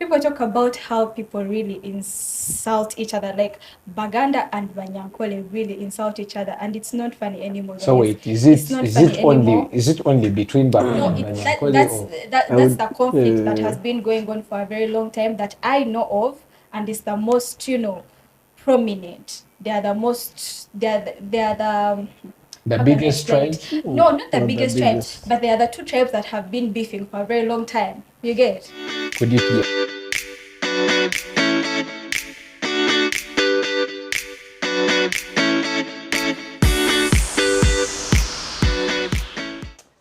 people talk about how people really insult each other, like Baganda and Banyankole really insult each other, and it's not funny anymore, guys. So wait, It's not funny anymore. is it only between No, Baganda and Banyankole or that's the conflict that has been going on for a very long time that I know of, and it's the most, prominent. They are the most. They are the the how can I biggest explain tribe? it? No, not the Not the biggest tribes, biggest. but they are the two tribes that have been beefing for a very long time. You get? Could you be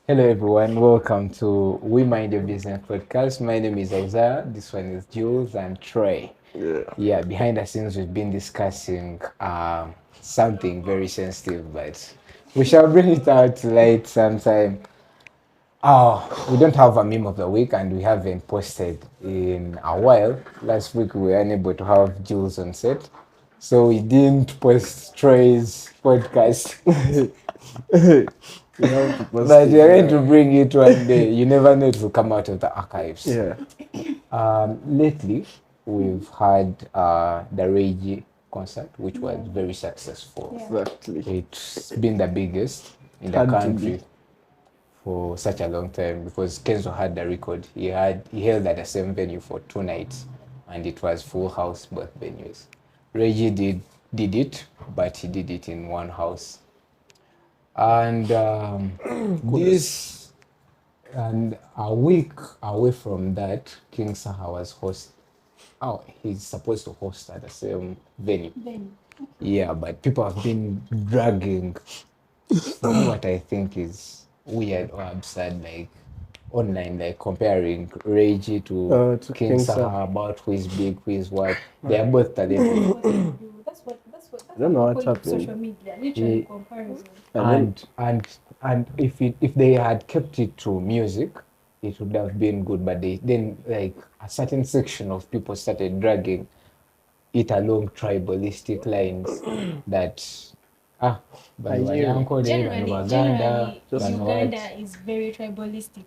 Hello everyone, welcome to We Mind Your Business podcast. My name is Isaiah, this one is Jules and Trey. Yeah, behind the scenes we've been discussing something very sensitive, but we shall bring it out to light sometime. We don't have a meme of the week and we haven't posted in a while. Last week we were unable to have Jules on set, so we didn't post Trey's podcast. But we're going to bring it one day. You never know, it will come out of the archives. Yeah. Lately, we've had the Reggie concert, which was very successful. Exactly. It's been the biggest in the country for such a long time because Kenzo had the record. He held at the same venue for 2 nights, and it was full house both venues. Reggie did it, but he did it in one house. And and a week away from that, King Saha was he's supposed to host at the same venue. Yeah, but people have been dragging from what I think is weird or absurd, like online, like comparing Reggie to King Saha about who is big, who is what. They are both talented. I don't know what's happening. Social media, literally comparison. And if they had kept it to music, it would have been good. But then like a certain section of people started dragging it along tribalistic lines that Generally, Uganda is very tribalistic.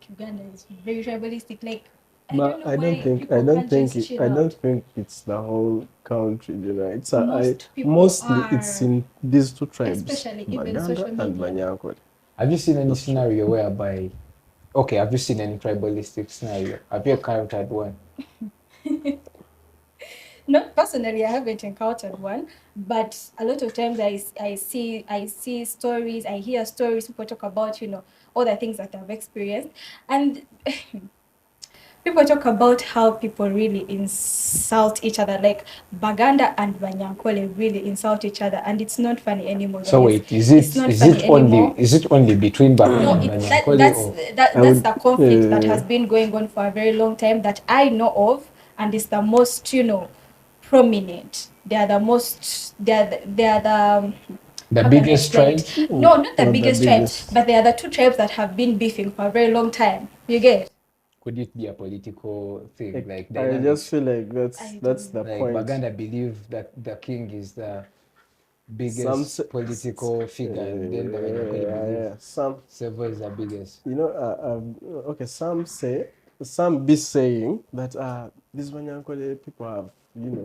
Like But I don't think it's the whole country, It's mostly it's in these two tribes, especially even social Baganda and media. Banyankole. Have you seen any scenario whereby have you seen any tribalistic scenario? Have you encountered one? Not personally, I haven't encountered one, but a lot of times I see stories, I hear stories, people talk about, all the things that I've experienced. And people talk about how people really insult each other, like Baganda and Banyankole really insult each other, and it's not funny anymore. So wait, is it only between Baganda and Banyankole? That's the conflict that has been going on for a very long time that I know of, and it's the most, prominent. They are the most. They are the biggest tribe? No, not the biggest tribes, but they are the two tribes that have been beefing for a very long time. You get? Could it be a political thing? Like I just feel like that's the point. Baganda believe that the king is the biggest political figure, and then the Banyankole believe Sevo is the biggest. Okay, some be saying that these Banyankole people have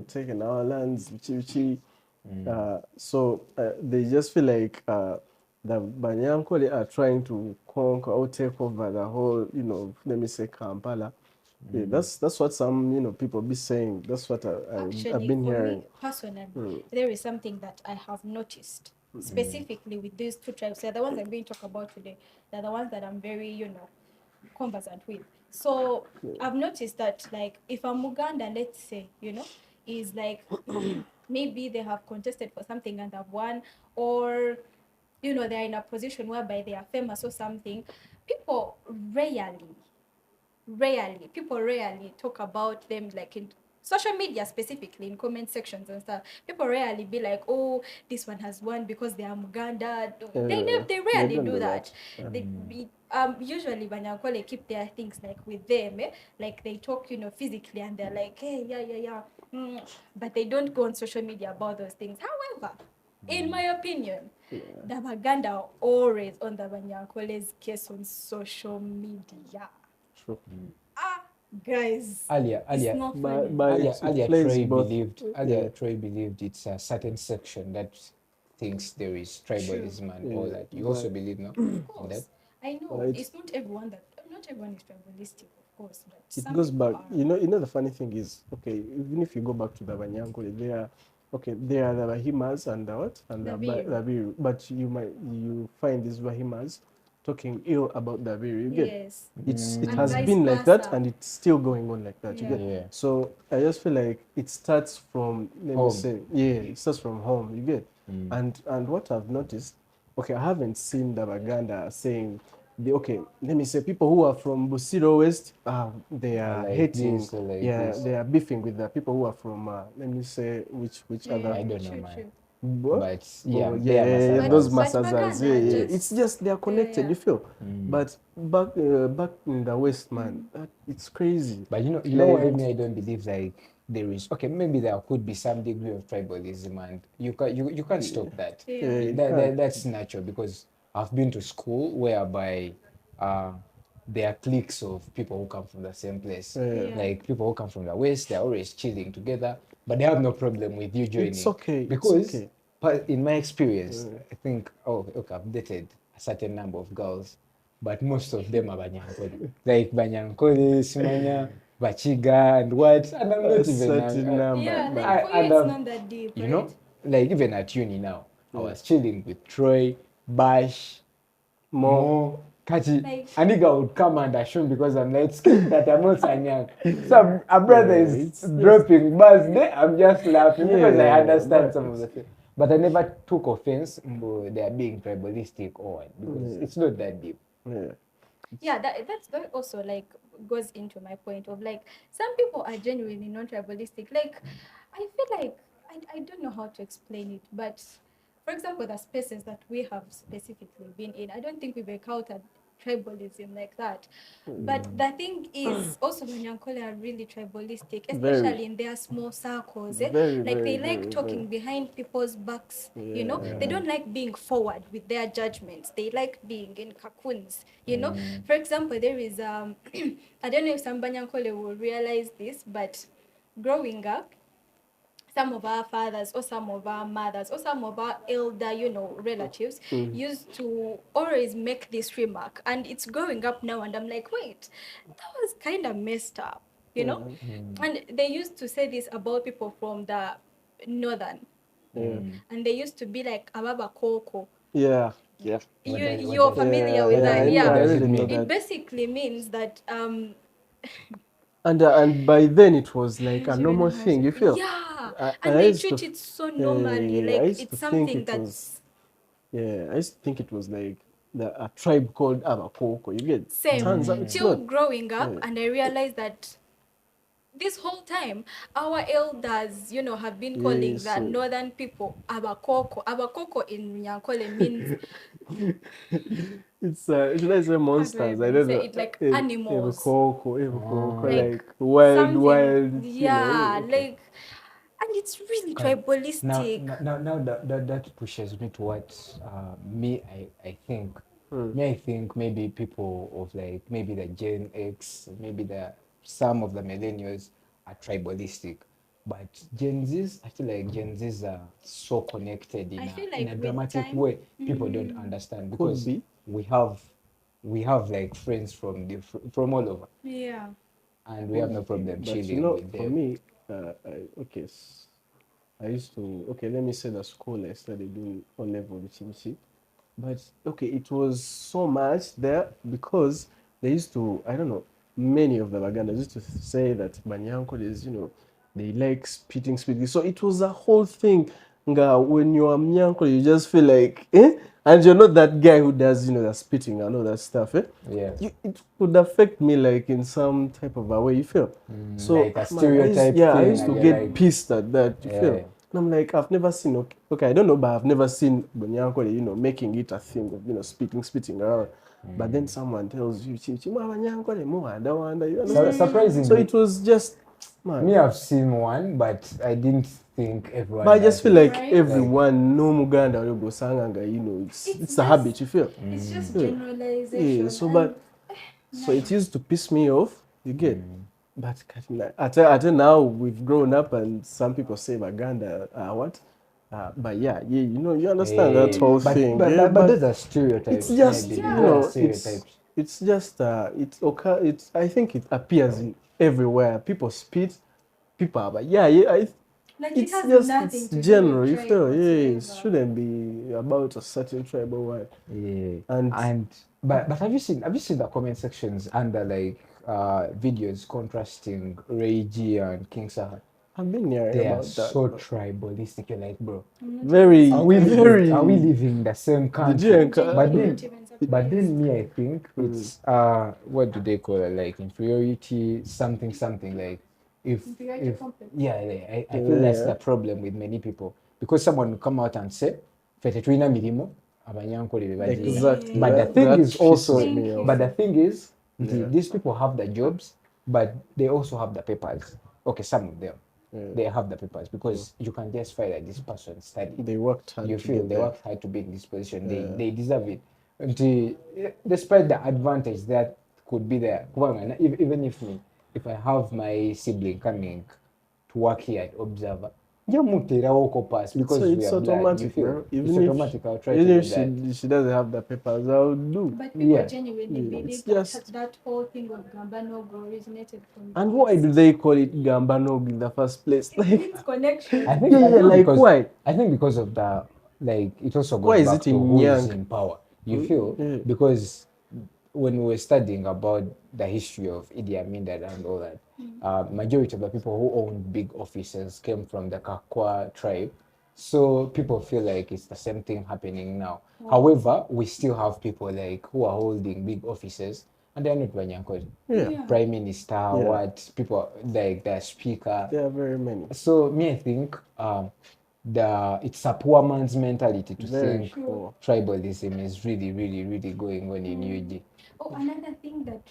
taken our lands, so they just feel like the Banyankole are trying to conquer or take over the whole, let me say Kampala. Yeah, that's what some people be saying. That's what I've been hearing. Me, personally, there is something that I have noticed specifically with these two tribes. They're the ones I'm going to talk about today. They're the ones that I'm very, conversant with. So I've noticed that, like, if a Muganda, let's say, is like maybe they have contested for something and have won, or they're in a position whereby they are famous or something, people rarely talk about them, like in social media, specifically in comment sections and stuff. People rarely be like, oh, this one has won because they are Muganda. They rarely do that. Usually Banyankole keep their things like with them, like they talk, physically, and they're like, hey, yeah. But they don't go on social media about those things. However, in my opinion, the Baganda are always on the Banyankole's case on social media. True. Guys, Earlier, it's earlier, not funny. but it earlier plays Troy both. believed Yeah. Troy believed it's a certain section that thinks there is tribalism and all that. You also but believe no Of in that? course, I know but it's not everyone that not everyone is tribalistic, of course, but it some goes people back. are. You know the funny thing is, okay, even if you go back to the Banyankole, there are the Bahimas and the what and The the Biru. Biru, but you find these Bahimas talking ill about the Biru. You get Yes, it and has vice been like that, versa. and it's still going on like that. You Yeah. get Yeah. so I just feel like it starts from let me Home. say it starts from home. You get and what I've noticed, okay, I haven't seen the Baganda saying okay, let me say people who are from Busiro West, they are Like hating, this or like yeah, this. they are beefing with the people who are from, let me say, which other, I don't know, True, man. true. But yeah, Oh, they are yeah, those Masadas. But Masazas, Baganda are it's just just they are connected, yeah. you feel. But back in the West, man, it's crazy. But you know why Like, me I don't believe like there is okay, maybe there could be some degree of tribalism and you can't stop that. Yeah. it can't. That's natural because I've been to school whereby uh there are cliques of people who come from the same place. Yeah. Yeah. Like people who come from the West, they're always chilling together, but they have no problem with you It's joining. okay. It's Because okay. but in my experience, I think okay, I've dated a certain number of girls, but most of them are Banyankole. Like Banyankole, Simanya, Bachiga, and what? And I'm A not even. certain number, Yeah, but like for you, And it's not that deep, you right? know, like even at uni now, I was chilling with Troy, Bash, more. Mo, Kachi. Like, A nigga would come and assume because I'm like scared that I'm not Sanyang. So a brother Yeah, is it's just dropping bars there. I'm just laughing because I yeah, understand but some of the things. But I never took offense. They are being tribalistic or what, because it's not that deep. yeah. yeah, that also like goes into my point of like some people are genuinely non-tribalistic. Like, I feel like I don't know how to explain it, but for example, the spaces that we have specifically been in, I don't think we've encountered tribalism like that. But the thing is, also Banyankole are really tribalistic, Very, especially in their small circles. Eh? very, Like very, they like very, very. talking behind people's backs. You know, Yeah. they don't like being forward with their judgments. They like being in cocoons. You know, for example, there is I don't know if some Banyankole will realize this, but growing up, some of our fathers or some of our mothers or some of our elder, relatives used to always make this remark. And it's growing up now, and I'm like, wait, that was kind of messed up, you know? And they used to say this about people from the northern. Yeah. And they used to be like, Ababa Koko. Yeah. Yeah. You're familiar Yeah, with yeah, that, I know. What I yeah. does it really know mean? It that. basically means that And by then it was I like a don't even normal know how thing. to. You feel? Yeah, And and I they used to, treat it so normally, I like used to it's think something it was, that's I used to think it was like a tribe called Abakoko. You get? same. Turns out it's Till not. growing up, Yeah. and I realized that this whole time, our elders, have been calling Yes. the northern people Abakoko. Abakoko in Nyankole means, It's should I say how do I monsters? I even don't say know. it, like animals. Ebukoko, Like like wild, something, wild. yeah, Okay. like, and it's really Okay. tribalistic. Now that pushes me to what I think. Me, I think maybe people of like maybe the Gen X, maybe the some of the millennials are tribalistic, but Gen Zs, I feel like Gen Zs are so connected I feel in like a with dramatic time, way. People don't understand Could because be. we have we have like friends from all over, yeah. and we have no problem But chilling with for them. me, okay, I used to, okay, let me say the school I studied in O level with. But okay, it was so much there because they used to, I don't know, many of the Bagandas used to say that Banyanko is, they like spitting. So it was a whole thing. Nga, when you are Mnyanko, you just feel like, eh? And you're not that guy who does, the spitting and all that stuff, eh? Yeah. It could affect me like in some type of a way, you feel. So, Like a man, stereotype I thing, used to and you're get like, pissed at that, you feel. yeah. And I'm like, I've never seen, okay, I don't know, but I've never seen Bunyankole, making it a thing of, spitting around. But then someone tells you, "Chima Bunyankole, mo, I don't wonder," you understand? So Surprisingly, it was just, man. me, I've seen one, but I didn't think everyone But I just does feel it. like Right? everyone, no Muganda, will go sanganga, It's it's a just habit, you feel. it's just Yeah. generalization So, and so it nice. used to piss me off, you get. But until now we've grown up and some people say Baganda what? But yeah, you understand that whole thing. But those are stereotypes. It's just Maybe Yeah. those are stereotypes. it's just it's I think it appears in everywhere. People spit, people are, but Like it it's has just nothing it's to do general. with You tribe feel it whatsoever. shouldn't be about a certain tribe or what. Yeah. And But have you seen the comment sections under like videos contrasting Ray G and King Saha? I've been hearing They are about that. so But tribalistic. You're like, bro, I'm not very, even surprised. are we living in the same Did you country? encounter? But Genuinely then not even but surprised. then me, I think it's what do they call it? Like inferiority, something, something like Inferiority if complex. yeah, I feel that's the problem with many people because someone will come out and say, "Fete tuina milimo, abanyankole bebagiye." Exactly. But the That thing is pisses also, me Thank off. but you. the thing is, Yeah. these people have the jobs, but they also have the papers. Okay, some of them. Yeah. They have the papers because you can justify that this person studied. They worked hard You to feel get they there. worked hard to be in this position. They deserve it. And despite the advantage that could be there, even if I have my sibling coming to work here at Observer, yeah, pass because we It's are blood. You automatic, feel bro. it's automatic. I'll try to Even do if that. she doesn't have the papers, I'll do. But people Yeah. genuinely Yeah, believe it's that just- that whole thing of Gambanogo originated from And the why West. do they call it Gambanog in the first place? It Like, needs connection. I think, Yeah, I think like because, why? I think because of the like it also Why goes is back it to in who is Nyank? in power. You feel Yeah. because when we were studying about the history of Idi Amin and all that, majority of the people who owned big offices came from the Kakwa tribe. So people feel like it's the same thing happening now. However, we still have people like who are holding big offices and they're not Banyankoli. Yeah. Prime Minister, what people like the speaker. There are very many. So me, I think it's a poor man's mentality to Very think poor. tribalism is really, really, really going on in UG. Oh, another thing that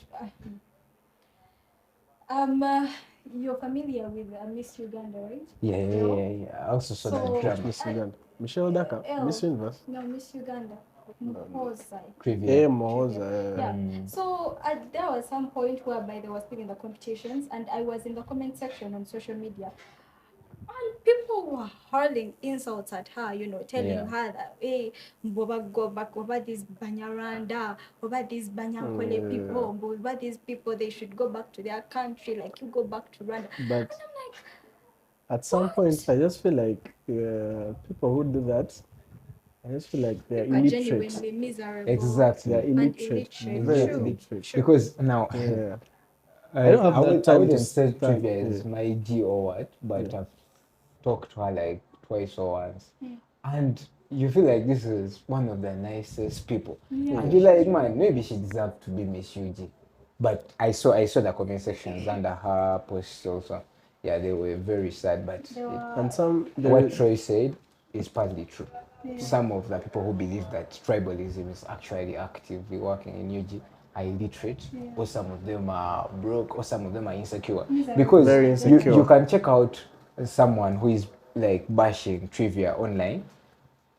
you're familiar with Miss Uganda, right? Yeah. I also saw So- that drama. Miss Uganda. Michelle Daka. Miss Universe. No, Miss Uganda. Mpoza. Trivia. Mohoza. Yeah. So there was some point whereby they were still in the competitions, and I was in the comment section on social media, and people were hurling insults at her, telling her that, hey, Mboba, go back over these Banyaranda, over these Banyankole people, over these people, they should go back to their country, like you go back to Rwanda. But And I'm like, at some point, I just feel like people who do that, I just feel like they're people are illiterate. genuinely miserable. Exactly. They're And illiterate. illiterate. Very True. illiterate. True. Because now, Yeah. I don't have that time to wouldn't say stand- trivia is yeah. my G or what, but I've talked to her like twice or once. And you feel like this is one of the nicest people. And you're like, man, maybe she deserved to be Miss UG. But I saw the comment sections under her posts also. Yeah, they were very sad, but And some what Troy said is partly true. Some of the people who believe that tribalism is actually actively working in UG are illiterate, or some of them are broke, or some of them are insecure. Because Very insecure. you can check out someone who is like bashing trivia online,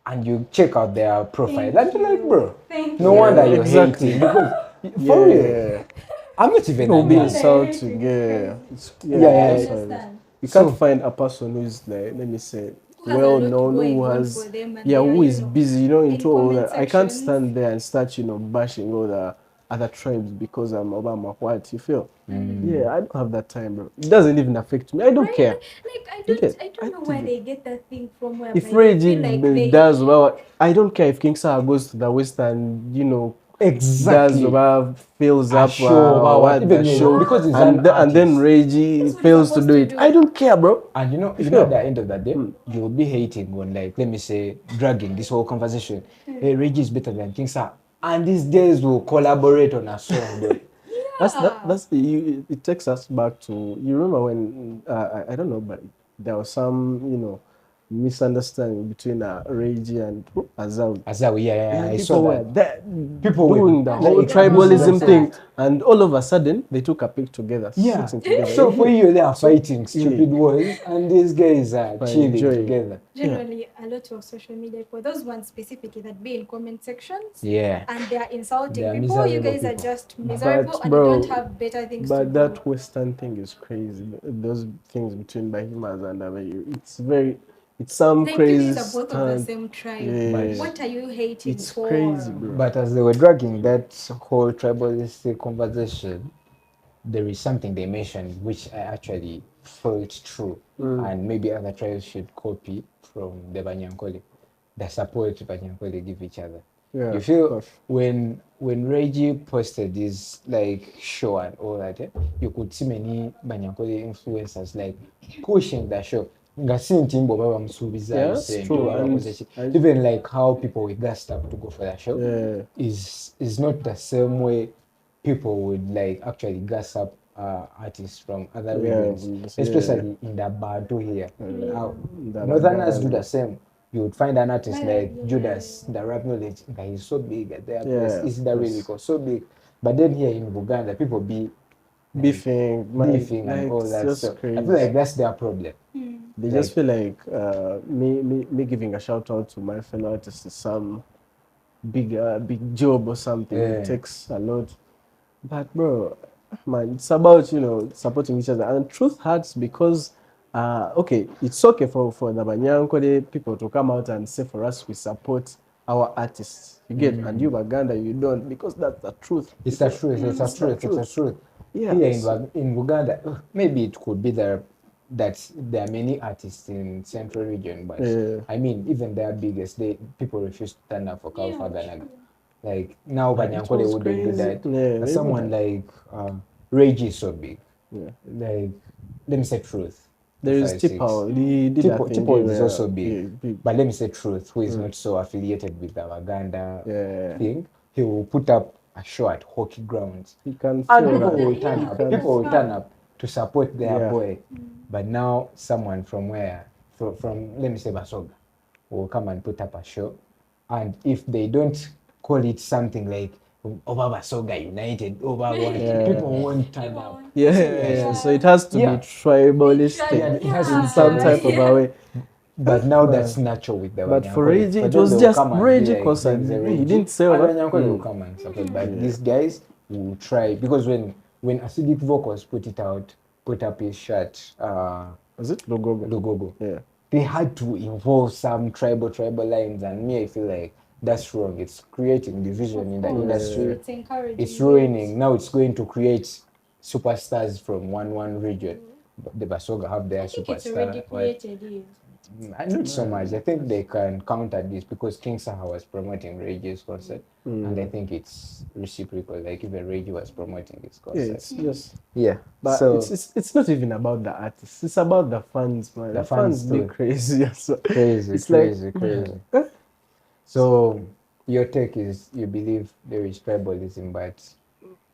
and you check out their profile, and you're like, bro, no wonder you're exactly. hating. Because for real, Yeah. I'm not even People be a man. insulting. Yeah. Yeah. that's what it is. You can't find a person who is like, let me say, Who has a well lot known, going who on has, for them, and yeah, they are, who is busy, in into all comment that. I can't sections. stand there and start, bashing all the other tribes because I'm Obama. What you feel? Yeah, I don't have that time, bro. It doesn't even affect me. I don't care. Like I Okay, don't know where they get that thing from. Where If they Reggie feel like they does well, I don't care if King Saha goes to the West and Exactly. does well, fills A up show, what even the though- show, because he's and an and then artist. Reggie That's what fails he's to supposed do to it. do. I don't care, bro. And you know, feel? at the end of the day, you'll be hating on, like, let me say, dragging this whole conversation. Hey, Reggie is better than King Sa. And these days will collaborate on a song, bro. It takes us back to, you remember when I don't know, but there was some misunderstanding between Reggie and Azawi. Azawi, yeah, I People saw were that. there People were doing the like whole tribalism that. thing, and all of a sudden they took a pic together, Yeah. sitting together. So for you, they are So, fighting stupid wars, and these guys are By chilling enjoying. together. Generally, a lot of social media people, those ones specifically that be in comment sections, Yeah. and they are insulting They are people. You miserable guys are people. just miserable But and bro, you don't have better things to but do. that Western thing is crazy. Those things between Bahimas and Abayu, it's some Like, crazy you guys are both of the stunt. same tribe. Yeah. What are you hating It's for? crazy, bro. But as they were dragging that whole tribalistic conversation, there is something they mentioned which I actually felt true, and maybe other tribes should copy from the Banyankole, the support Banyankole give each other. Yeah, You of feel course. when Reggie posted this like show and all that, you could see many Banyankole influencers like pushing the show. Nga si ntimbo baba msubiza Yeah, it's true. And even like how people were gassed up to go for that show yeah, is not the same way people would like actually gas up artists from other regions, especially in the Bado here. Northerners do the same. You would find an artist like Judas, the rap knowledge, he's so big at their place. Is that really cool? So big. But then here in Uganda, people be beefing, beefing and all it's that just stuff. crazy. I feel like that's their problem. They just feel like me giving a shout out to my fellow artists is some big job or something. Yeah. It takes a lot. But bro, man, it's about supporting each other, and truth hurts because okay, it's okay for the Banyankole people to come out and say for us we support our artists. You get, and you Baganda you don't, because that's the truth. It's the truth. It's the truth. Yeah. Here in Uganda, maybe it could be that there are many artists in Central region, but I mean, even their biggest, people refuse to stand up for Kalfaganaga. Like now, Banyankole wouldn't do that. Yeah, But someone like Reggie is so big. Yeah. Like, let me say truth. There is Tipo. He did that thing. Tipo is also big. But let me say truth, who is not so affiliated with the Waganda thing. He will put up a show at hockey grounds. He can And feel people that. will turn up. People will turn up to support their boy. But now someone from from let me say Basoga, will come and put up a show. And if they don't call it something like over Basoga United, over one, people won't turn up. Yeah. So it has to be tribalistic in some type of a way. But now that's natural with the But Wanyankole. for Reggie, it then was they'll just come and be Reggie like, concern. "There's a He Reggie." didn't say And what. Wanyankole will come and support. But these guys will try, because when Acidic Vocals put up his shirt, Was it Lugogo? Lugogo, Yeah. they had to involve some tribal lines, and me, I feel like that's wrong. It's creating division in the industry. It's encouraging. It's ruining. Now it's going to create superstars from one region. The Basoga have their I think superstar. it's already created. Not so much. I think they can counter this because King Saha was promoting Reggie's concert, and I think it's reciprocal. Like even Reggie was promoting his concert. Yeah, it's just. But So it's not even about the artists. It's about the fans, man. The fans be too. crazy. So crazy, it's crazy. So So your take is you believe there is tribalism, but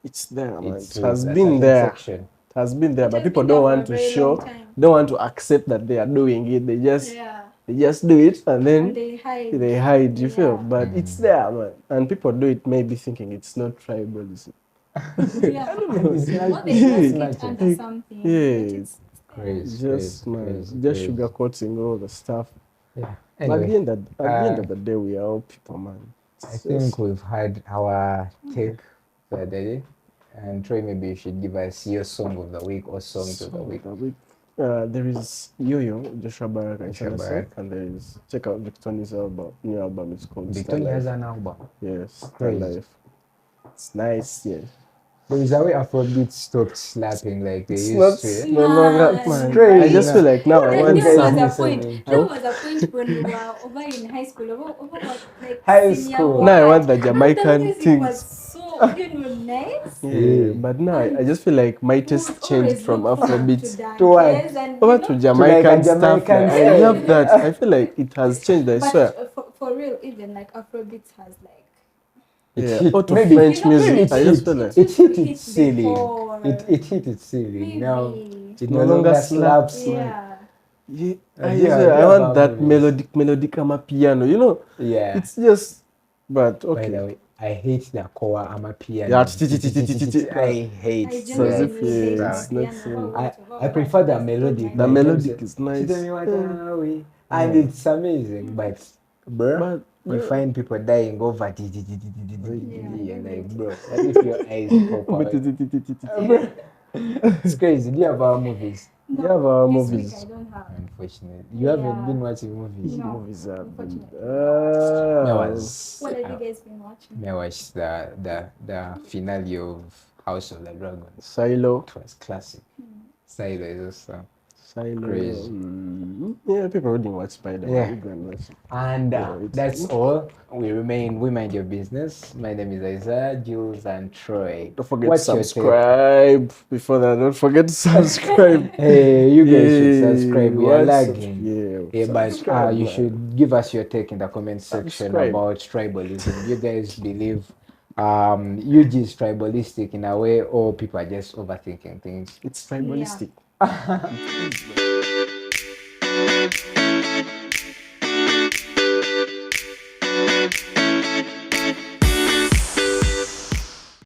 it's there, man. it's It has a been certain there. section. It has been there, It but has people been there don't for want a to very show, long time. don't want to accept that they are doing it. They just do it, and then And they hide. they hide. You feel, Yeah. but it's there, man. And people do it maybe thinking it's not tribalism. Yeah. It's not- What they just it's get natural. under something. Yeah. But it's Crazy, Just man, crazy, just crazy. sugarcoating all the stuff. Yeah. But at the Anyway, end of the day, we are all people, man. I think we've had our take for the day. And Troy, maybe you should give us your song of the week or songs of the week. There is Yo-Yo, Joshua Barak, Barak. and there is, check out Victonia's new album. It's called Victoria Star has Life. an album. Yes, Star Crazy. Life. It's nice, yeah. There is a way Afrobeat stopped slapping like they It's used to. no longer, It's man. crazy, I just man. feel like now I want there some. was a point. something. There was a point when we were over in high school. Over like High senior school. one. Now I want the And Jamaican music things. was so nice. Yeah, but now I just feel like my We taste would changed always from look forward Afrobeats to what? dances and, over you to know, Jamaican like a stuff. Jamaican Like, I style. love that. I feel like it has changed. I But swear. for real, even like Afrobeats has like Yeah, or to maybe- French maybe music. it I just feel like It hit Hit its ceiling. before. It hit its ceiling. Now maybe. it No no longer longer slaps. Yeah. Yeah, Yeah, I want that movies. melodic piano, you know. Yeah. It's just, but By the okay. way, I hate the koa ama piano. Yeah, I hate I it's as that if genuinely hate it's sound. not piano. same. I prefer the That's melodic. The not Like, melodic is nice. and it's amazing, but bro, But you find people dying over Yeah. like, bro, what if your eyes pop out? Bro, it's crazy. Do you have our movies? you have our This week movies. I don't have. Unfortunately, you haven't been watching movies. No, Movies have been. unfortunately. What have you guys been watching? I watched the finale of House of the Dragon. Silo. It was classic. Silo is also Silo. crazy. Yeah, people didn't watch Spider-Man. Yeah. You go and watch it. And it's- that's all. We mind your business. My name is Isaiah, Jules, and Troy. Don't forget What's to your take? subscribe. Before that, don't forget to subscribe. Hey, you guys should subscribe. We are Why lagging. Yeah, But subscribe, you man. should give us your take in the comment section Subscribe. about tribalism. You guys believe UG is tribalistic in a way, or people are just overthinking things? It's tribalistic.